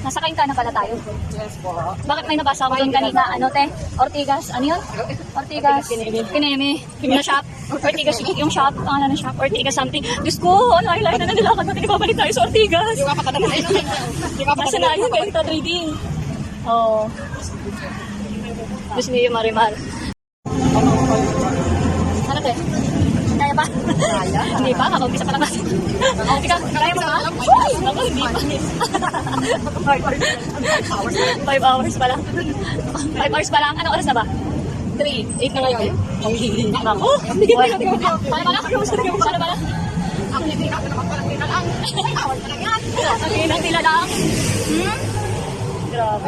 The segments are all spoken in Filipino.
Nasakain ka na pala tayo. Yes po. Bakit may nabasa ako doon kanina? Ano te? Ortigas, ano yun? Ortigas, Kineme, na shop. Ortigas, yung shop, pangalan ng shop, Ortigas something. Diyos ko, lahi-lahi na nilakad natin, ibabalik tayo sa Ortigas. Nasa na yun, ganito trading. Oo. Diyos niyo, Marimar. Ano te? Kaya pa? Kaya. Hindi pa, kakaumpisa pa lang kasi. Ikaw, kaya mo ba? Ako, hindi pa. 5 hours pa lang. 5 hours pa lang. Anong oras na ba? 3. 8 na ngayon. Ako? Paano ba lang? Paano ba lang? Ako hindi ka naman parang tila lang. Ay, awal ka lang yan. Sabihin ng tila lang. Grabe.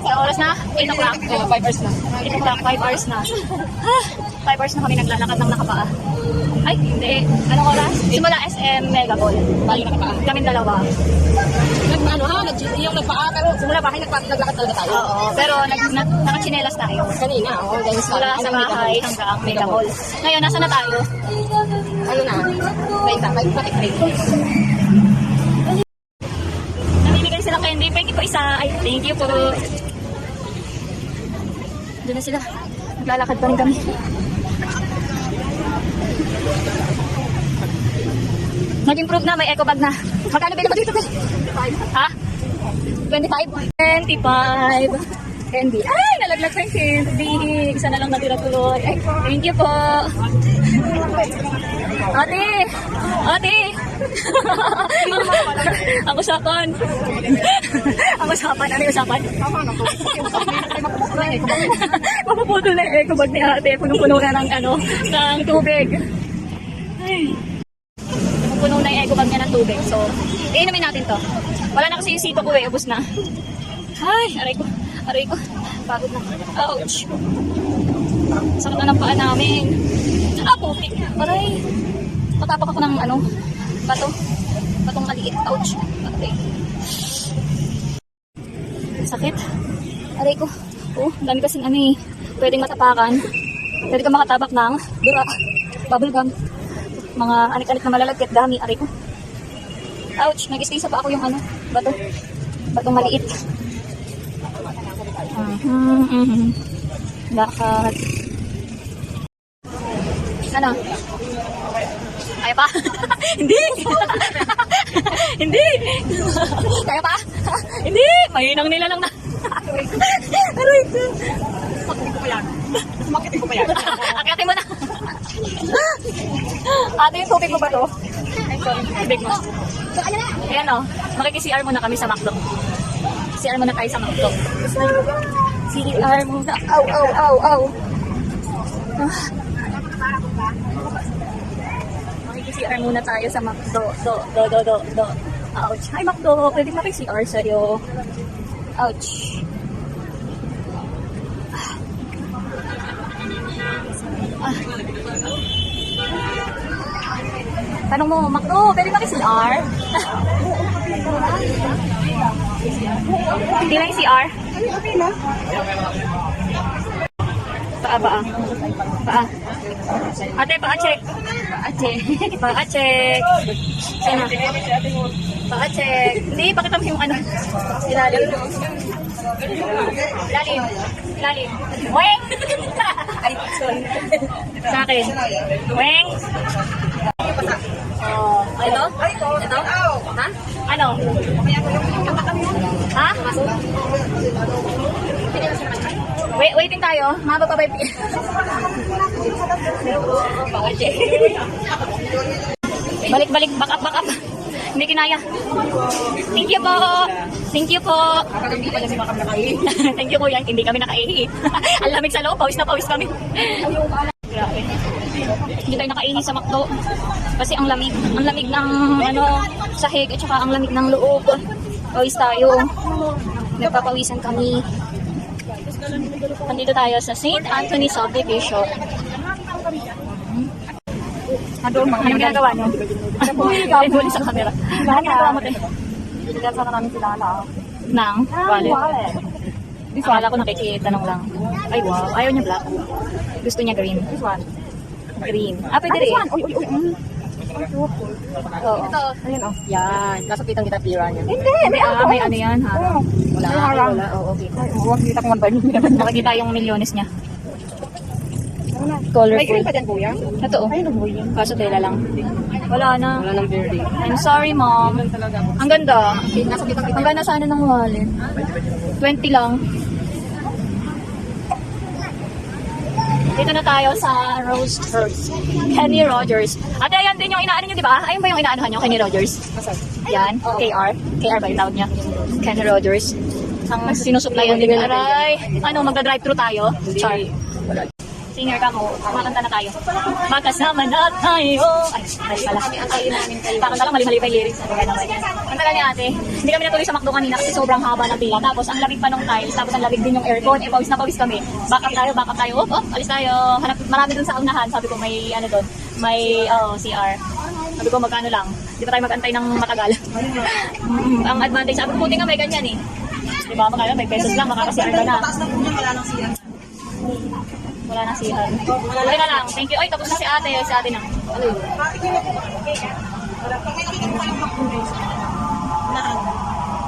Sa oras na? 8 o'clock. 5 hours na. 8 o'clock, 5 hours na. 5 hours na kami naglalakad ng nakapaa. Ay, hindi. Anong oras? Simula SM Megaball. Bali na kapaan. Kaming dalawa. Nagpaano ha? Yung nagpaa, pero simula bahay naglakad talaga tayo. Oo. Pero nakachinelas tayo. Kanina, oo. Dahil Mula sa bahay hanggang Megaball. Ngayon, nasa na tayo? Ano na? May patik-break. Namimigay sila candy. Thank you po isa. Ay, thank you po. Doon na sila. Naglalakad pa rin kami. Nag-improve na, may eco bag na. Magkano bilhin mo dito? 25. Ha? 25? 25. Candy. Ay, nalaglag sa candy. Isa na lang natira tuloy. Ay, thank you po. Ate! Ate! Ang usapan. Ang usapan. Ano yung usapan? Mapuputol na yung eco bag ni ate. Punong-puno na ng tubig. Ay. Puno na yung eco bag niya ng tubig. So, iinumin natin to. Wala na kasi yung sito ko ubos na. Ay, aray ko. Aray ko. Pagod na. Ouch. Sakit na ng paa namin. Ah, putik. Aray. Matapak ako ng bato. Batong maliit. Ouch. Aray. Sakit. Aray ko. Oh, dami kasing pwedeng matapakan. Pwede ka makatabak ng dura. Bubble gum. Mga anik-anik na malalagkit, dami, aray ko. Ouch, nag-stay sa pa ako yung bato. Batong maliit. Lakad. Ano? Kaya pa? Hindi! Hindi! Kaya pa? Hindi! Mahinang nila lang na. Aray ko. Makitin ko pa yan. Makitin ko pa yan. Akyatin mo na. Ate, yung tubig mo ba to? Ay, sorry. Tubig mo. Ayan o. Makiki-CR muna kami sa McDo. CR muna tayo sa McDo. CR muna. Aw, aw, aw, aw. Makiki-CR muna tayo sa McDo. Do. Ouch. Hi, McDo. Pwede makiki-CR sa'yo. Ouch. Tanong mo, McDo, pwede ba CR? Hindi lang CR? Okay na. Paa. Ate, paa check. Paa check. Sana. Paa check. Hindi, pakita mo yung ilalim. Ilalim. Weng! Ay, sorry. Sa akin. Weng! Ito? Ito? Ha? Ano? Ha? Waiting tayo. Maba pa ba yung balik, back up. Hindi kinaya. Thank you po. Thank you kuya. Hindi kami nakaihi. Ang lamig sa loob. Pawis na pawis kami. Grabe. Hindi tayo nakaihi sa McDo. Kasi ang lamig ng sahig at saka ang lamig ng loob. Pawis tayo. Nagpapawisan kami. Nandito tayo sa St. Anthony Subdivision. Anong ginagawa niyo? Ano sa camera? Anong ginagawa mo, te? Bigyan sana namin sila Nang? Wallet. Akala ko nakikitanong lang. Ay, wow. Ayaw niya black. Gusto niya green. This one. Green. Ah, pwede rin. Uy. Oo. Ito, ayun oh. Yan. Nasa kitang-kita pira niya. Hindi, may ano yan, harang. Wala. harang. Wala. Oo, okay. Huwag kita kung ano. Makikita yung milyones niya. Colorful. May cream pa dyan, kuya? Ito oh. Ay, nabuhay yan. Kaso tela lang. Wala na. Wala nang birthday. I'm sorry, mom. Ang ganda. Nasa kitang-kita. Ang ganda sana ng wallet. 20 lang. Dito na tayo sa Rose First. Kenny Rogers. Ate, ayan din yung inaano nyo, di ba? Ayun ba yung inaanuhan nyo, Kenny Rogers? Yan, KR. KR ba yung tawag niya? Kenny Rogers. Ang sinusuplayan din. Aray, ano, magda-drive-thru tayo? Char. Singer ka mo, makakanta na tayo. Magkasama na tayo. Ay, mali pala. Kakanta lang, mali-mali pa yung lyrics. Ang tagal ni ate, hindi kami natuloy sa McDo kanina kasi sobrang haba ng pila. Tapos ang lamig pa nung tiles, tapos ang lamig din yung aircon. Eh, pawis na pawis kami. Back up tayo. Oh, alis tayo. Hanap, marami dun sa unahan. Sabi ko may ano dun, may CR. Sabi ko magkano lang. Hindi pa tayo mag-antay ng matagal. Ang advantage, sabi ko, buti nga may ganyan eh. Diba, magkano, may pesos lang, makaka-CR ka na. Wala nang sihan. Wala na lang. Thank you. Ay, tapos na si ate. Si ate na.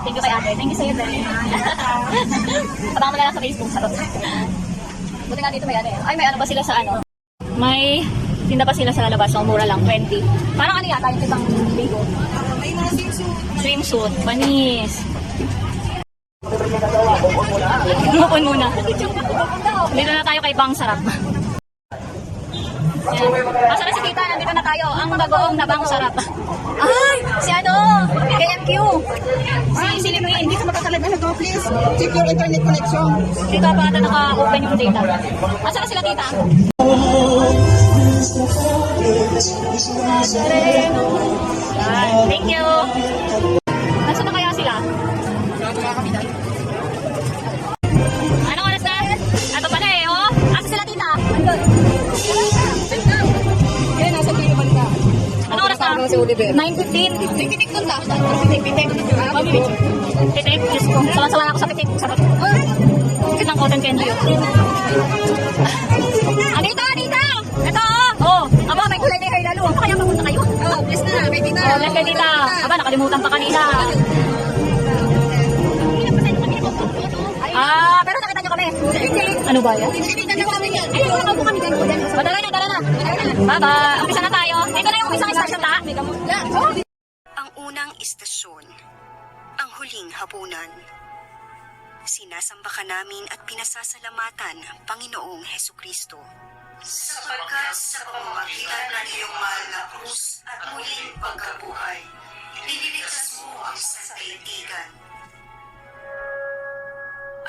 Thank you kay ate. Thank you sa'yo, Ben. Abangan mo na lang sa Facebook. Sarot. Buti nga dito may ano eh. Ay, may ano ba sila sa ano? May tinda pa sila sa labas. So, mura lang. 20. Parang ano yata yung ibang bigo? May mga swimsuit. Swimsuit. Panis. Mupon muna. Dito na tayo kay Bang Sarap. Asa na si Tita? Nandito na tayo. Ang bagoong na Bang Sarap. Ay! Si ano? KMQ. Si Limin. Hindi ka makakalag na go, please. Check your internet connection. Dito pa ata naka-open yung data. Asa na sila Tita? Yan. Thank you. Nasaan na kaya sila? Anong oras na? Ato pala eh, oh. Asa sila Tita? Andun. Kaya nasa pili ba ka? Anong oras na? Si Oliver. 9:15. Pitik doon ta. Pitik, Diyos ko. Sawa-sawa na ako sa pitik. Sarap. Pitik ng cotton candy yun. Anita! Ito oh! Aba, may kulay na yung hair lalo. Ano kaya papunta kayo? Oh, bless na. Kay tita. Oh, bless kay Tita. Aba, nakalimutan pa kanina. Pero nakita nyo kami. Ano ba yan? Ay, nakaupo kami dyan. Tara na. Baba, umpisa na tayo. Ito na yung umpisang station ta. Ang unang istasyon, ang huling hapunan. Sinasamba ka namin at pinasasalamatan, Panginoong Hesukristo. Sapagkat sa pamamagitan ng iyong mahal na krus at muling pagkabuhay, iniligtas mo ang sandaigdigan.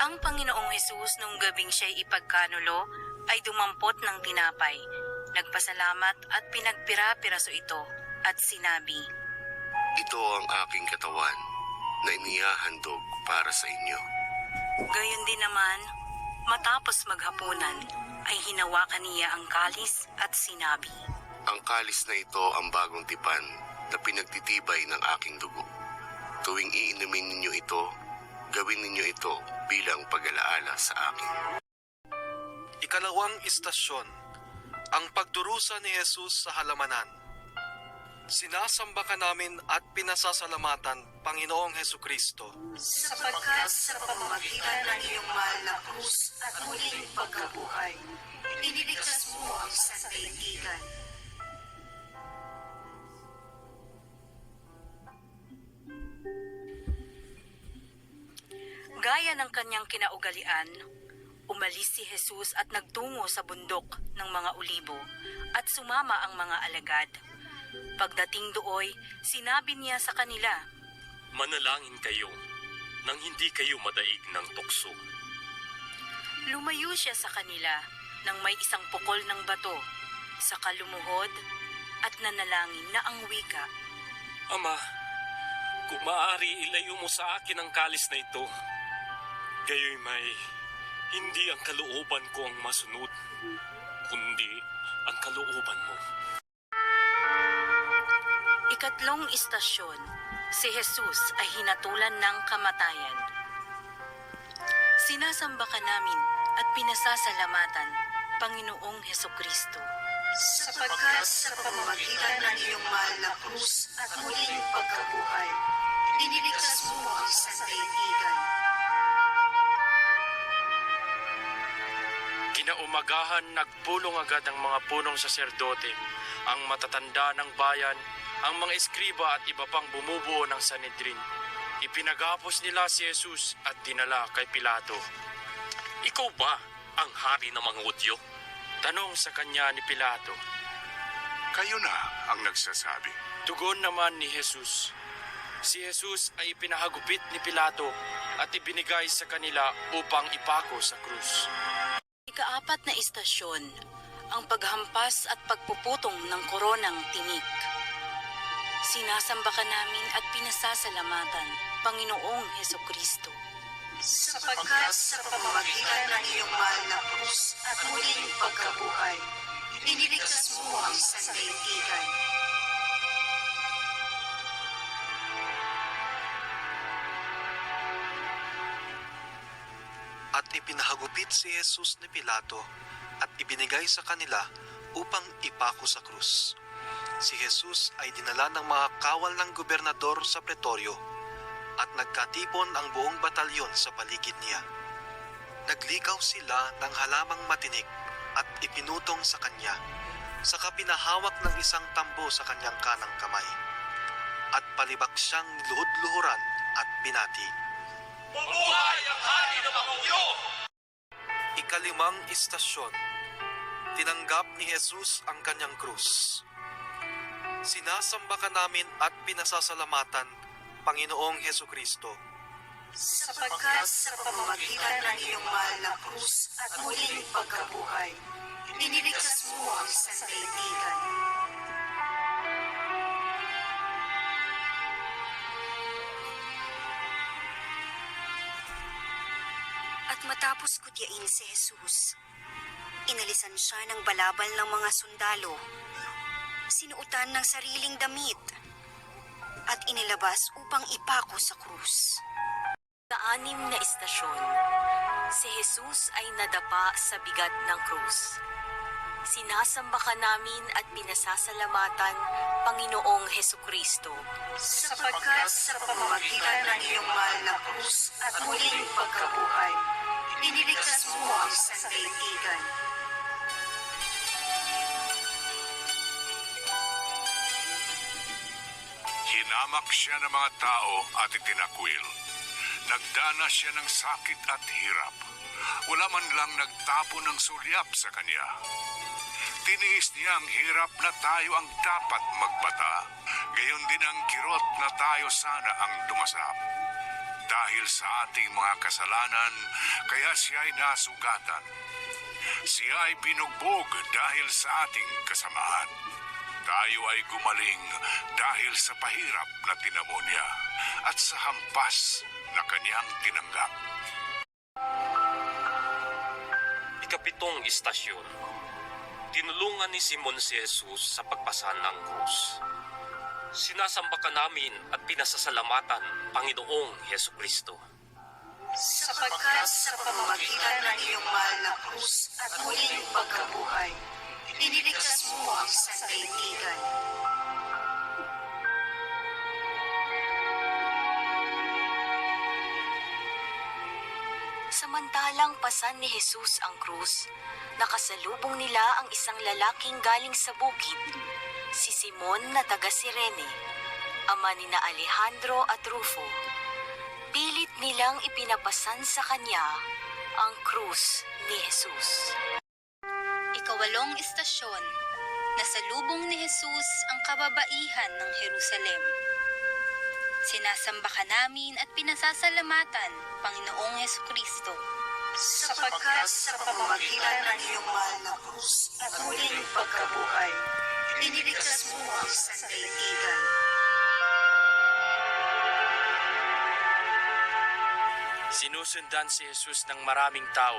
Ang Panginoong Hesus nung gabing siya'y ipagkanulo ay dumampot ng tinapay, nagpasalamat at pinagpira-piraso ito at sinabi, Ito ang aking katawan na inihahandog para sa inyo. Gayon din naman, matapos maghapunan, ay hinawakan niya ang kalis at sinabi, Ang kalis na ito ang bagong tipan na pinagtitibay ng aking dugo. Tuwing iinumin ninyo ito, gawin ninyo ito bilang pag-alaala sa akin. Ikalawang istasyon, ang pagdurusa ni Jesus sa halamanan. Sinasamba ka namin at pinasasalamatan, Panginoong Hesukristo. sapagkat sa pamamagitan ng iyong mahal na krus at muling pagkabuhay, iniligtas mo ang sandaigdigan. Gaya ng kanyang kinaugalian, umalis si Jesus at nagtungo sa bundok ng mga Olibo at sumama ang mga alagad. Pagdating dooy, sinabi niya sa kanila, Manalangin kayo nang hindi kayo madaig ng tukso. Lumayo siya sa kanila nang may isang pukol ng bato, sa kalumuhod at nanalangin na ang wika. Ama, kung maaari ilayo mo sa akin ang kalis na ito, gayoy may hindi ang kalooban ko ang masunod, kundi ang kalooban mo. Ikatlong istasyon, si Jesus ay hinatulan ng kamatayan. Sinasamba ka namin at pinasasalamatan, Panginoong Hesukristo. sapagkat sa pamamagitan ng iyong mahal na krus at muling pagkabuhay, iniligtas mo ang sandaigdigan. Kinaumagahan, nagpulong agad ang mga punong saserdote, ang matatanda ng bayan, ang mga eskriba at iba pang bumubuo ng Sanhedrin. Ipinagapos nila si Jesus at dinala kay Pilato. Ikaw ba ang hari ng mga Hudyo? Tanong sa kanya ni Pilato. Kayo na ang nagsasabi. Tugon naman ni Jesus. Si Jesus ay ipinahagupit ni Pilato at ibinigay sa kanila upang ipako sa krus. Ikaapat na istasyon, ang paghampas at pagpuputong ng koronang tinik. Sinasamba ka namin at pinasasalamatan, Panginoong Hesukristo. Sapagkat sa pamamagitan ng iyong mahal na krus at muling pagkabuhay, iniligtas mo ang sandaigdigan. At ipinahagupit si Jesus ni Pilato at ibinigay sa kanila upang ipako sa krus. Si Jesus ay dinala ng mga kawal ng gobernador sa pretoryo at nagkatipon ang buong batalyon sa paligid niya. Naglikaw sila ng halamang matinik at ipinutong sa kanya, saka pinahawak ng isang tambo sa kanyang kanang kamay. At palibak siyang luhod-luhuran at binati. Mabuhay ang hari ng mga Hudyo! Ikalimang istasyon, tinanggap ni Jesus ang kanyang krus. Sinasamba ka namin at pinasasalamatan, Panginoong Hesukristo. Sapagkat sa pamamagitan ng iyong mahal na krus at muling pagkabuhay, iniligtas mo ang sandaigdigan. At matapos kutyain si Jesus, inalisan siya ng balabal ng mga sundalo, sinuotan ng sariling damit, at inilabas upang ipako sa krus. Sa 6 na istasyon, si Jesus ay nadapa sa bigat ng krus. Sinasamba ka namin at pinasasalamatan, Panginoong Hesukristo. Sapagkat sa pamamagitan ng iyong mahal na krus at muling pagkabuhay, iniligtas mo ang sandaigdigan. Hinamak siya ng mga tao at itinakwil. Nagdana siya ng sakit at hirap. Wala man lang nagtapo ng sulyap sa kanya. Tiniis niya ang hirap na tayo ang dapat magbata. Gayon din ang kirot na tayo sana ang dumasap. Dahil sa ating mga kasalanan, kaya siya ay nasugatan. Siya ay binugbog dahil sa ating kasamaan. Tayo ay gumaling dahil sa pahirap na tinamo niya at sa hampas na kanyang tinanggap. Ikapitong istasyon, tinulungan ni Simon si Jesus sa pagpasan ng krus. Sinasamba ka namin at pinasasalamatan, Panginoong Hesukristo. Sapagkat sa pamamagitan ng iyong mahal na krus at muling pagkabuhay, iniligtas mo ang sandaigdigan. Samantalang pasan ni Jesus ang krus, nakasalubong nila ang isang lalaking galing sa bukid, si Simon na taga Cirene, ama ni na Alejandro at Rufo. Pilit nilang ipinapasan sa kanya ang krus ni Jesus. Ikawalong istasyon, nasalubong ni Jesus ang kababaihan ng Jerusalem. Sinasamba ka namin at pinasasalamatan, Panginoong Hesukristo. Sapagkat sa pamamagitan ng iyong mahal na krus at muling pagkabuhay, iniligtas mo ang sandaigdigan. Sinusundan si Jesus ng maraming tao,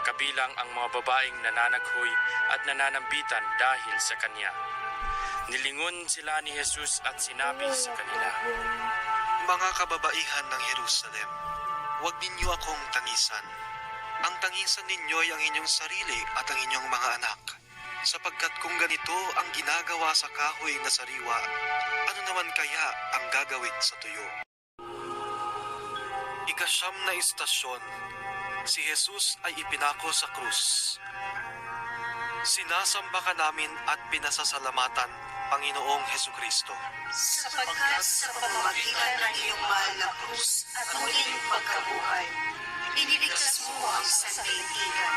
kabilang ang mga babaeng nananaghoy at nananambitan dahil sa kanya. Nilingon sila ni Jesus at sinabi sa kanila, Mga kababaihan ng Jerusalem, huwag ninyo akong tangisan. Ang tangisan ninyo ay ang inyong sarili at ang inyong mga anak. Sapagkat kung ganito ang ginagawa sa kahoy na sariwa, ano naman kaya ang gagawin sa tuyo? Ikasyam na istasyon, si Jesus ay ipinako sa krus. Sinasamba ka namin at pinasasalamatan, Panginoong Hesukristo. Sapagkat sa pamamagitan ng iyong mahal na krus at muling pagkabuhay, iniligtas mo ang sandaigdigan.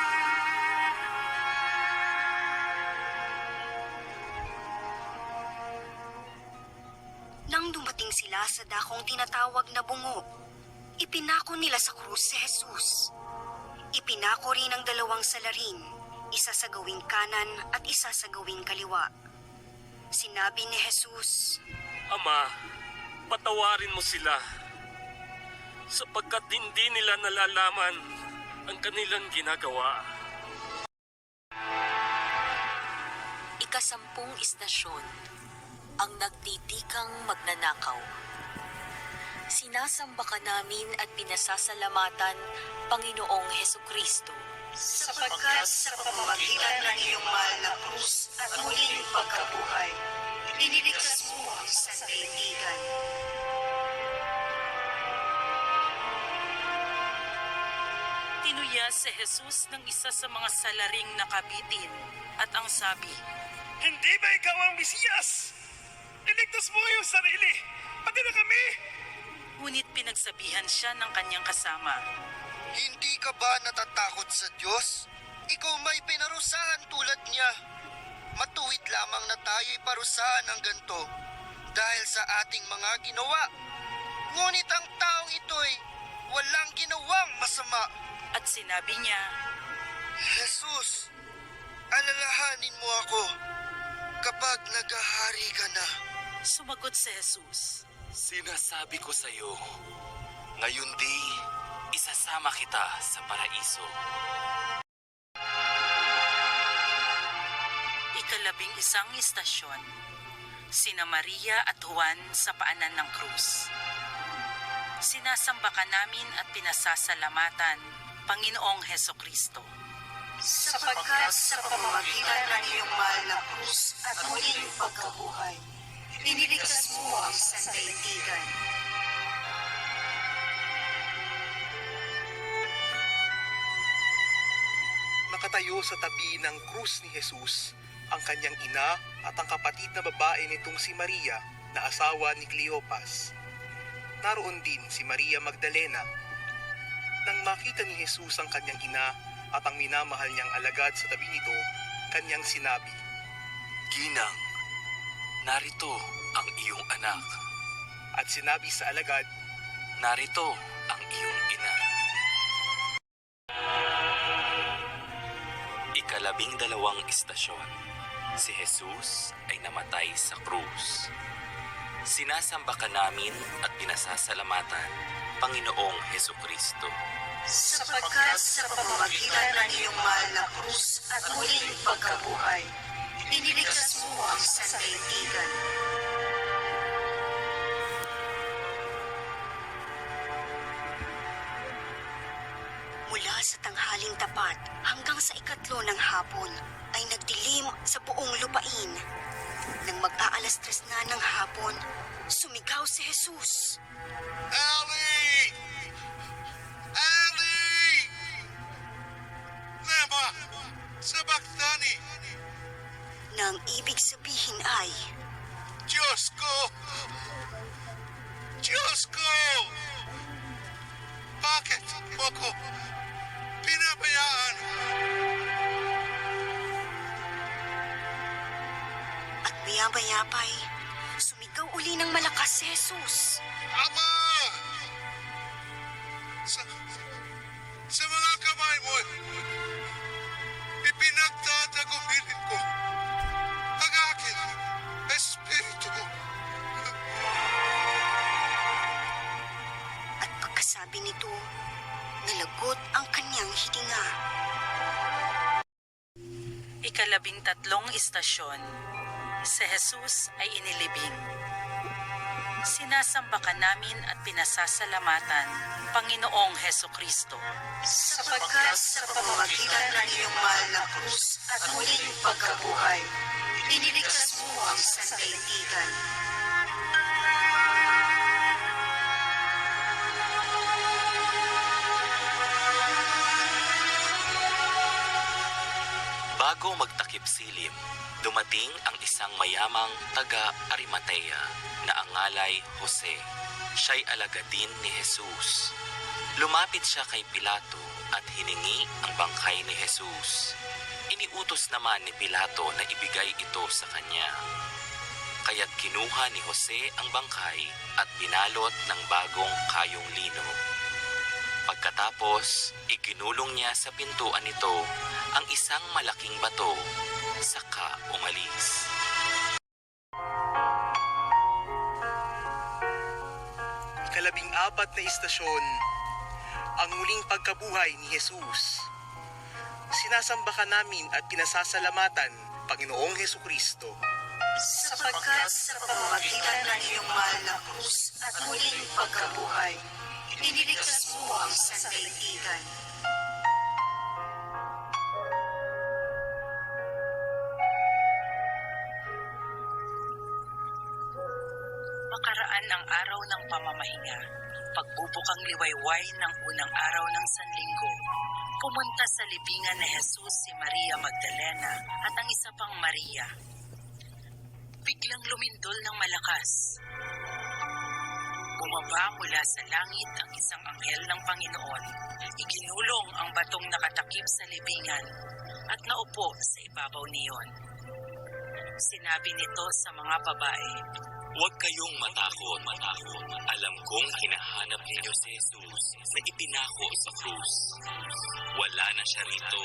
Nang dumating sila sa dakong tinatawag na bungo, ipinako nila sa krus si Jesus. Ipinako rin ang dalawang salarin, isa sa gawing kanan at isa sa gawing kaliwa. Sinabi ni Jesus, Ama, patawarin mo sila, sapagkat hindi nila nalalaman ang kanilang ginagawa. Ikasampung istasyon, ang nagtitikang magnanakaw. Sinasamba ka namin at pinasasalamatan, Panginoong Hesukristo. Sapagkat sa pamamagitan ng iyong mahal na krus at muling pagkabuhay, iniligtas mo ang sandaigdigan. Tinuya si Jesus ng isa sa mga salaring nakabitin at ang sabi, Hindi ba ikaw ang Mesiyas? Iligtas mo yung sarili, pati na kami! ngunit pinagsabihan siya ng kanyang kasama. Hindi ka ba natatakot sa Diyos? Ikaw may pinarusahan tulad niya. Matuwid lamang na tayo'y parusahan ng ganito dahil sa ating mga ginawa. Ngunit ang taong ito'y walang ginawang masama. At sinabi niya, Jesus, alalahanin mo ako kapag naghahari ka na. Sumagot si Jesus, Sinasabi ko sa iyo, ngayon di isasama kita sa paraiso. Ikalabing isang istasyon, sina Maria at Juan sa paanan ng krus. Sinasamba ka namin at pinasasalamatan, Panginoong Hesukristo. Sapagkat sa pamamagitan ng iyong mahal na krus at muling pagkabuhay, iniligtas mo ang sandaigdigan. Nakatayo sa tabi ng krus ni Jesus ang kanyang ina at ang kapatid na babae nitong si Maria na asawa ni Cleopas. Naroon din si Maria Magdalena. Nang makita ni Jesus ang kanyang ina at ang minamahal niyang alagad sa tabi nito, kanyang sinabi, Ginang, narito ang iyong anak. at sinabi sa alagad, Narito ang iyong ina. Ikalabing-dalawang istasyon, si Jesus ay namatay sa krus. Sinasamba ka namin at pinasasalamatan, Panginoong Hesukristo. Sapagkat sa pamamagitan ng iyong mahal na krus at muling pagkabuhay, iniligtas mo ang sandaigdigan. Mula sa tanghaling tapat hanggang sa ikatlo ng hapon ay nagdilim sa buong lupain. Nang mag-aalas 3 na ng hapon, sumigaw si Jesus. Ali! Ali! Lema! Sabachthani! Na ang ibig sabihin ay, Diyos ko! Diyos ko! Bakit mo ko pinabayaan? at maya-maya pa'y sumigaw uli ng malakas si Jesus. Ama! Sa mga kamay mo, ipinagtatagubilin ko ang aking espiritu. At pagkasabi nito, nalagot ang kanyang hininga. Ikalabing-tatlong istasyon, si Jesus ay inilibing. Sinasamba ka namin at pinasasalamatan, Panginoong Hesukristo. Sapagkat sa pamamagitan ng iyong mahal na krus at muling pagkabuhay, iniligtas mo ang sandaigdigan. Bago magtakip silim, dumating ang isang mayamang taga-Arimatea na ang ngalay Jose. Siya'y alagad din ni Jesus. Lumapit siya kay Pilato at hiningi ang bangkay ni Jesus. Iniutos naman ni Pilato na ibigay ito sa kanya. Kaya't kinuha ni Jose ang bangkay at binalot ng bagong kayong lino. Pagkatapos, iginulong niya sa pintuan nito ang isang malaking bato, saka umalis. Ikalabing-apat na istasyon, ang muling pagkabuhay ni Jesus. Sinasamba ka namin at pinasasalamatan, Panginoong Hesukristo. Sapagkat sa pamamagitan ng iyong mahal na krus at muling pagkabuhay, iniligtas mo ang sandaigdigan. Makaraan ang araw ng pamamahinga, pagbubukang liwayway ng unang araw ng Sanlinggo, pumunta sa libingan ni Jesus si Maria Magdalena at ang isa pang Maria. Biglang lumindol ng malakas. Bumaba mula sa langit ang isang anghel ng Panginoon. Iginulong ang batong nakatakip sa libingan at naupo sa ibabaw niyon. Sinabi nito sa mga babae, Huwag kayong matakot. Alam kong hinahanap ninyo si Jesus na ipinako sa krus. Wala na siya rito,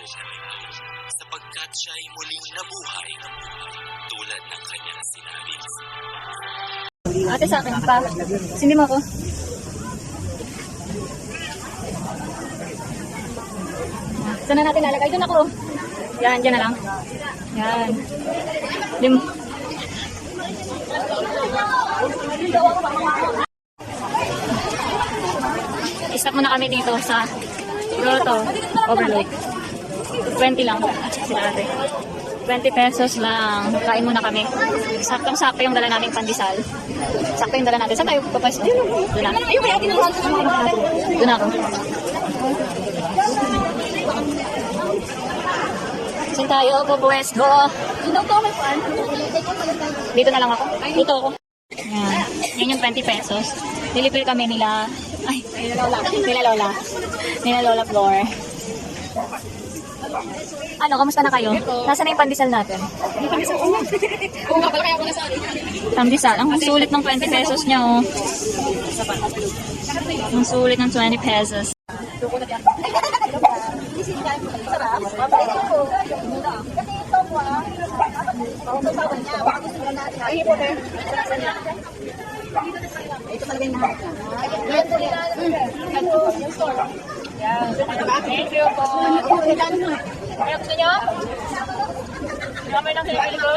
sapagkat siya'y muling nabuhay, tulad ng kanyang sinabi. Ate, sa akin pa. Sindi mo ako. Saan na natin lalagay? Doon ako. Yan, dyan na lang. Yan. Stop muna kami dito sa Grotto Overlook. 20 lang. Sila ate. 20 pesos lang. Kain muna kami. Saktong-sakto yung dala nating pandesal. Sakto yung dala natin. Saan tayo papasok? Doon na. Doon ako. Saan tayo? Pupuesgo. Dito na lang ako. Dito ako. Yan. Yan yung 20 pesos. Nilipil kami nila. Ay, nila Lola Flor. Ano, kamusta na kayo? Nasaan na yung pandesal natin? Oo nga pala, kaya ako nasali. Pandesal. Ang sulit ng 20 pesos niya, oh. Ang sulit ng 20 pesos. Thank you po. Kaya gusto nyo? Kamay ng pinipili ko?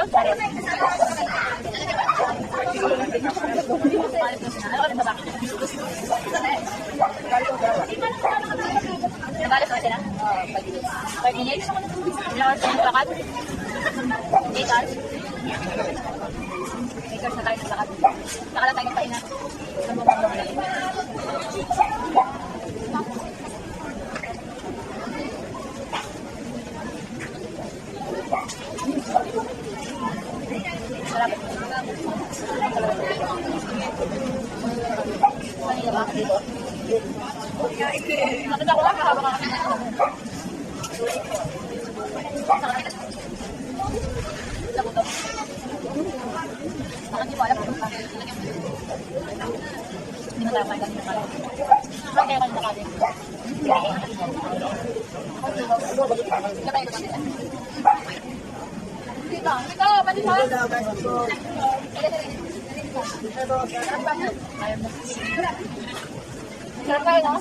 Nabalas na sila? 5 minutes? Ilang hours na yung lakad? 8 hours? 8 hours na tayo sa lakad. Saka lang tayo magpahinga. Nakita ko lang kahaba ka kami. Hindi mo alam kung hindi mo tama yung kanya. Kaya ka nila kanya. Dito, pati sa sarap kayo, no?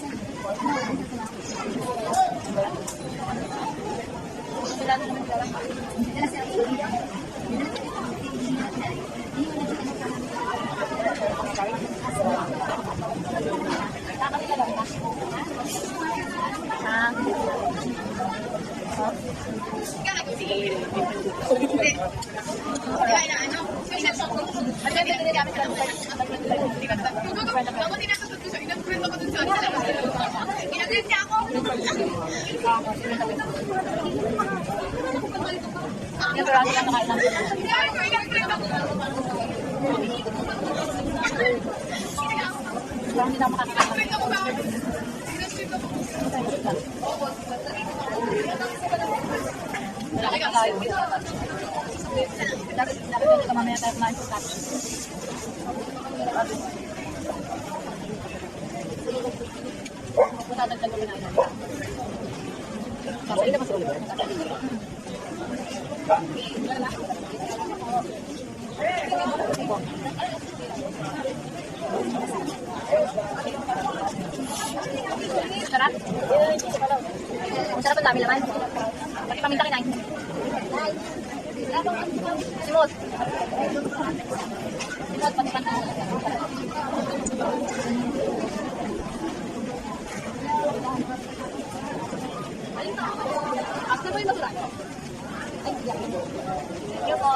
Sarap? Masarap ang dami naman. Pati paminta kinain. Simot. Simot, pati paminta. After mo yung masarap? Thank you po.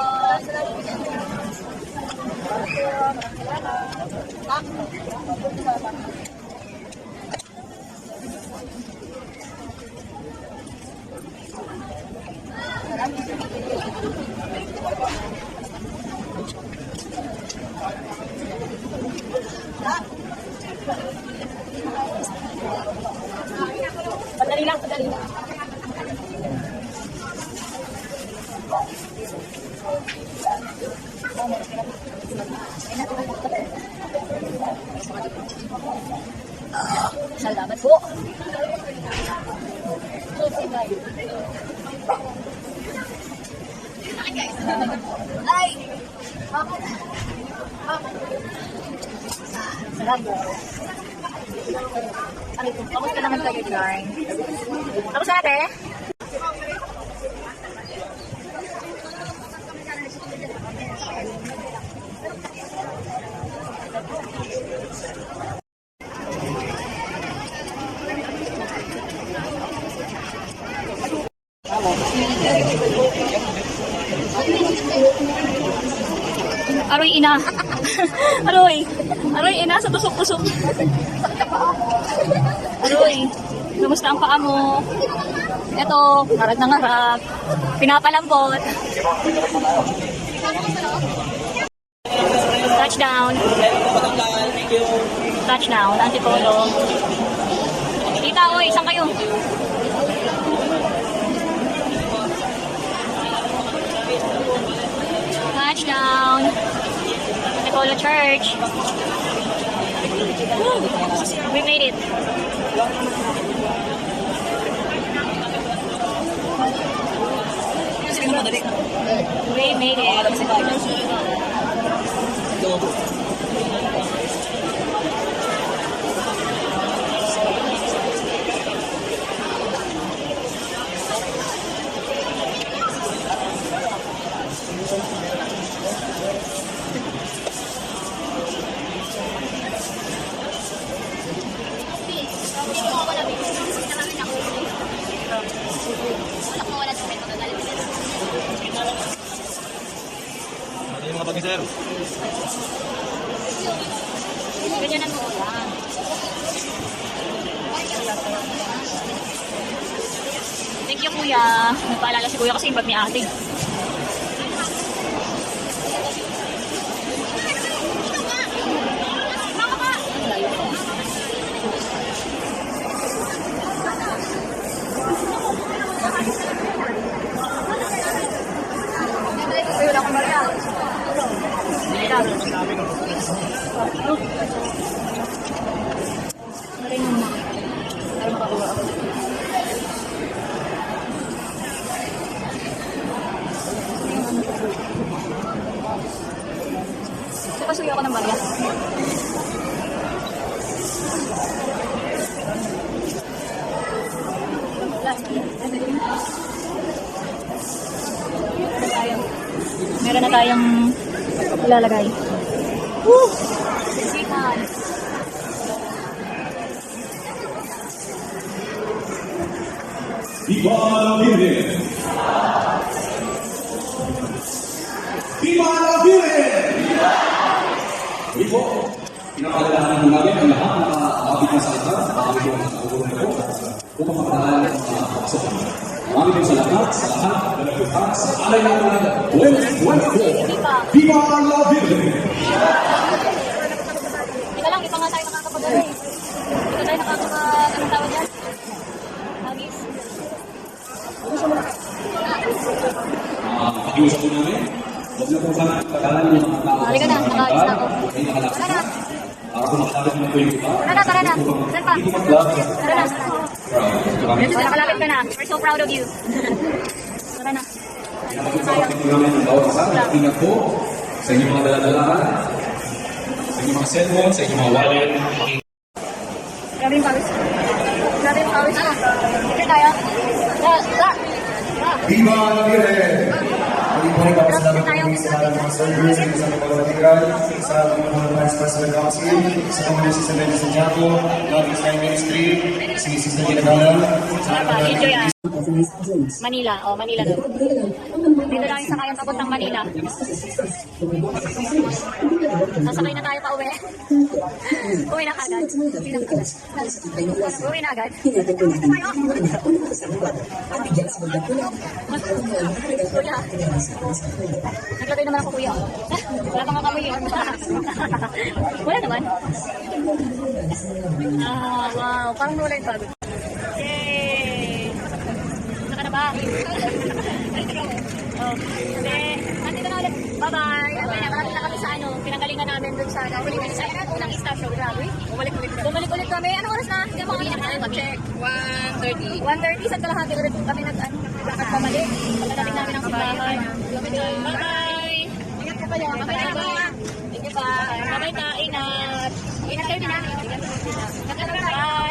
Padali lang, padali lang. Salamat po. Ay! Salamat. Kamusta naman kayo, Jarn? Kamusta ate? Aroy ina. Aroy ina sa tusok-tusok. Aroy, kumusta ang paa mo? Eto, harag ng harag. Pinapalambot. Touchdown. Touchdown, Antipolo. Tita, oy, saan kayo? Touchdown. Antipolo Church. Woo! We made it. We made it. Yung mga pag-sir. Ganyan ang ulan. Thank you, kuya. Nagpaalala si kuya kasi yung bag ni ate. Pasuyo ako ng bagya. Meron na tayong ilalagay. Woo! Viva la Virgen! Viva la Virgen! Hindi po, pinapalalahanan mo namin ang lahat na nakakabit na sa altar, nakakabit na sa ulo na po, upang makalahan ang mga kapasokan. Marami po sa lahat, na nagpupat sa alay ng mga 2024. Viva la Virgen! Teka lang, iba nga tayo nakakapag-ano eh. Iba tayo anong tawag yan? Hagis. Pakiusap po namin, huwag na po sana pagkakalan ng mga tao. Halika na, nakaalis na ako. Tara na. Para po makakabit mo po yung iba. Tara na, tara na. Saan pa? Tara na. Wala, kalapit ka na. We're so proud of you. Tara na. Pinapagpapakit po namin ang bawat isa. Ingat po sa inyong mga daladalaan, sa inyong mga cellphone, sa inyong mga wallet. Grabe yung pawis. Grabe yung pawis na. Picture tayo. Viva la Virgen! Hindi po rin papasalamat po sa mga soldiers, sa mga pagkakatigal, sa mga Vice President Council, sa mga Sister Lady Santiago, Love is My Ministry, si Sister Ginagalang, sa Enjoy ah. Manila. Oh, Manila na. Dito lang yung sakayan papuntang Manila. Sasakay na tayo pa uwi. Uwi na agad. Uwi na agad. Kuya. Naglagay naman ako kuya. Wala pang kakamoy yun. Wala naman. Ah, wow. Parang wala yung pagod. Yay! Saka na ba? Okay. Andito na ulit. Bye-bye. Malapit na kami sa pinanggalingan namin dun sa unang station. Grabe. Bumalik-ulit kami. Anong oras na? Hindi mo kami check. 1:30. 1:30. Sa kalahati ulit kami naglakad pamalik. Pagkadating namin ang simbahan. Bye-bye. Ingat po kayo. Bye-bye. Thank you pa. Bye-bye ta. Ingat. Ingat kayo din ha. Bye.